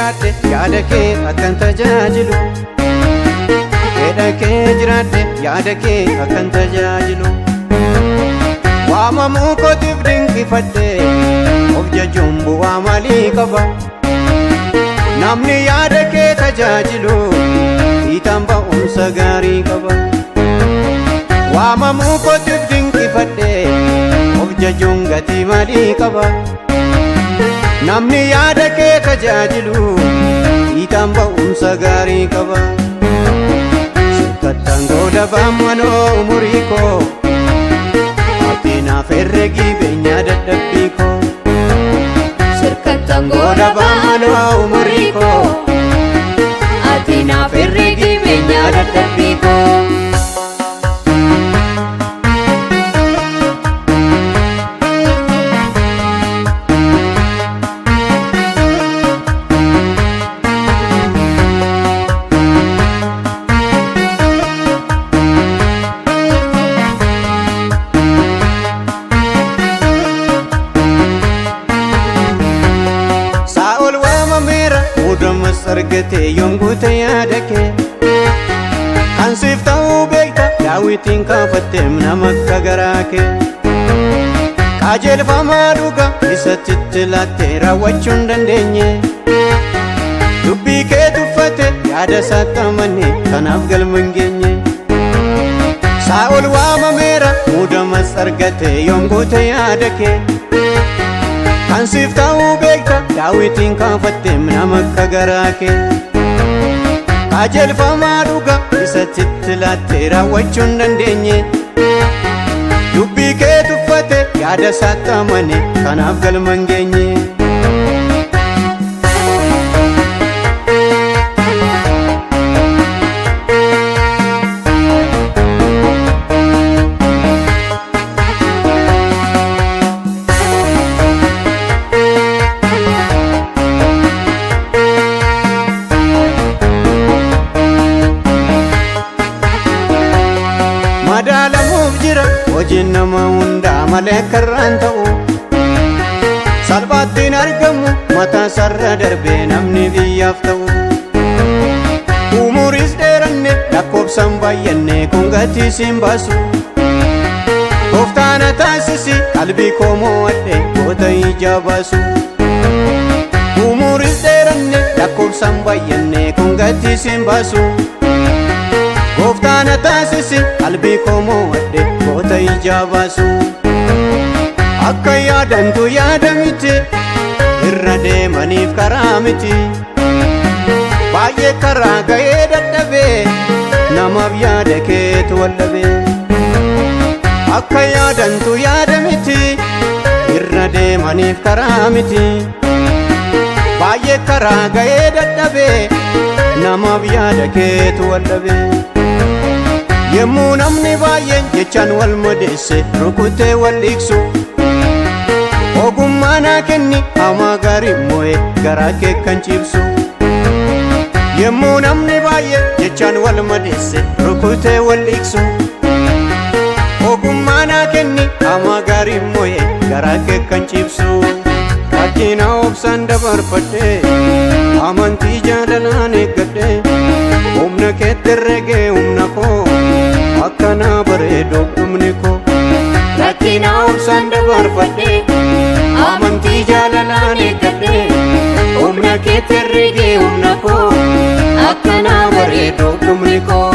jiraadhe yaada kee akkan tajaajilu. Fedha kee jiraadhe yaada kee akkan tajaajilu. Waamamuu kootiif dinqifadhe of jajuun bu'aa maalii qaba? Namni yaada kee tajaajilu hiitaan ba'umsa gaarii qaba. Waamamuu kootiif dinqifadhe of jajuun gatii maalii qaba? Namni yaada kee tajaajilu hiitaan ba'umsa gaarii qaba. Sirkattaan gooda baammanoo umurii koo ati naaf herregi beenyaa dadhabbii koo. Sirkattaan gooda baammanoo umurii koo ati naaf herregi beenyaa dadhabbii koo. Argate yongute yaada kee kan siif ta'uu beekta Daawitiin kaafatteem nama akka garaa kee. Qajeelfamaa dhuga isatti laattee raawwachuu hin dandeenye. Dubbii kee tuffate yaada isaatti amane kanaaf galma hin geenye. Saa'ol waamameera muudamas argate yongute yaada kee kan siif ta'uu beekta Daawitiin kaafatteem nama akka garaa kee. Qajeelfamaa dhuga isatti laattee raawwachuu hin dandeenye. Dubbii kee tuffate yaada isaatti amane kanaaf galma hin geenye. Madaalamuuf jira hojiin nama hundaa malee karraan ta'u. Salphaattiin argamu mataa sarara darbee namni biyyaaf ta'u. Umuriis dheeranne lakkoofsaan baay'anne kun gatii siin baasu. Gooftaan taasisi qalbii koo mo'adhe goota ijaa baasu. Umuriis dheeranne lakkoofsaan baay'anne kun gatii siin baasu. Gooftaan taasisi qalbii koo mo'adhe goota ijaa baasu. Akka yaadantu yaada miti irra deemaniif karaa miti. Baay'ee karaa ga'ee dadhabee namaaf yaada keetu waldhabee. Akka yaadantu yaada miti irra deemaniif karaa miti. Baay'ee karaa ga'ee dadhabee namaaf yaada keetu waldhabee. Yemmuu namni baay'een jechaan wal madeesse rukutee wal dhiigsu. Ogummaa naa kenni hamaa gaarii moo'ee garaa kee kan ciibsu. Yemmuu namni baay'een jechaan wal madeesse rukutee wal dhiigsu. Ogummaa naa kenni hamaa gaarii moo'ee garaa kee kan ciibsu. Rakkina obsaan dabarfadhe amantii jaalalaan eeggadhe. Humna keetti herregee humna koo akkanaa bareedu dhumni koo. Rakkina obsaan dabarfadhe amantii jaalalaan eeggadhe. Humna keetti herregee humna koo akkanaa bareedu dhumni koo.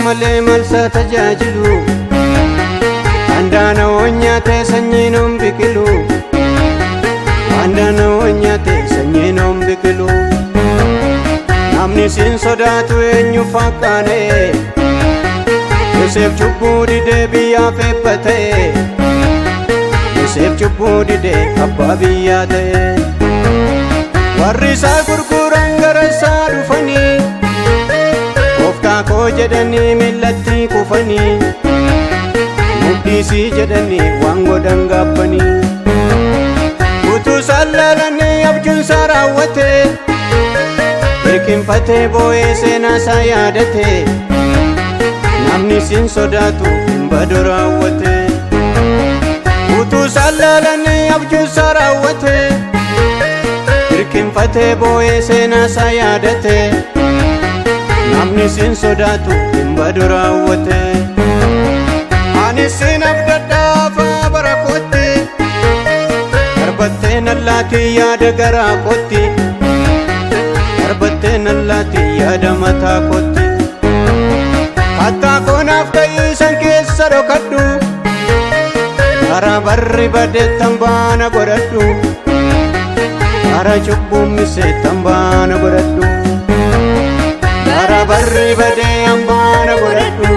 Malee malsa tajaajilu handaana nyaatee sanyii noon biqilu. Handaana nyaatee sanyii noon biqilu. Namni siin sodaatu eenyu fakkaane. Yoseef cubbuu didee biyyaaf eebbate. Yoseef cubbuu didee abbaa biyyaa ta'e. Warri isaa gurguran gara isaa dhufanii gooftaa koo jedhanii millatti kufanii mudhiisii jedhanii waan godhan gaabbanii utuu sallaalanii abjuunsaa raawwate hirkinfatee boo'ee seenaasaa yaadate namni sin sodaatu hin badu raawwate utuu sallaalanii abjuunsaa raawwate hirkinfatee boo'ee seenaasaa yaadate namni sin sodaatu hin badu raawwate ani sin abdadhaafa bara kootti darbattee nallaatii yaada garaa kootti darbattee nallaatii yaada mataa kootti kattaa koonaaf ta'iisan keessa dhokadhu bara barri badeettan baana godhadhu bara cubbuun miseettan baana godhadhu bara barri badeettan baana godhadhu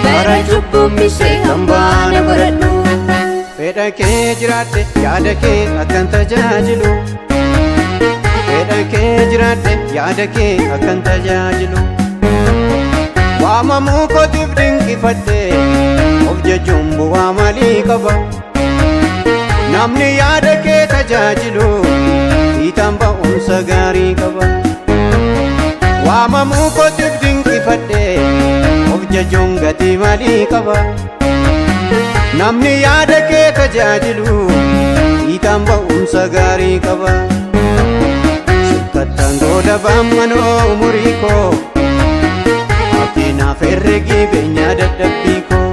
bara cubbuun miseettan baana godhadhu fedha kee jiraadhe yaada kee akkan tajaajilu fedha kee jiraadhe yaada kee akkan tajaajilu waamamuu kootiif dinqifadhe of jechuun bu'aa maalii qaba namni yaada kee tajaajilu hiitaan ba'umsa gaarii qaba waamamuu kootiif dinqifadhe of jechuun gatii maalii qaba namni yaada kee tajaajilu hiitaan ba'umsa gaarii qaba sikkattaan goolabaan manoo umurii koo ati naaf herregi beenyaa dadhabbii koo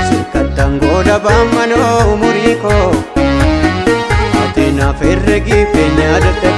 sikkattaan goolabaan manoo umurii koo ati naaf herregi beenyaa dadhabbii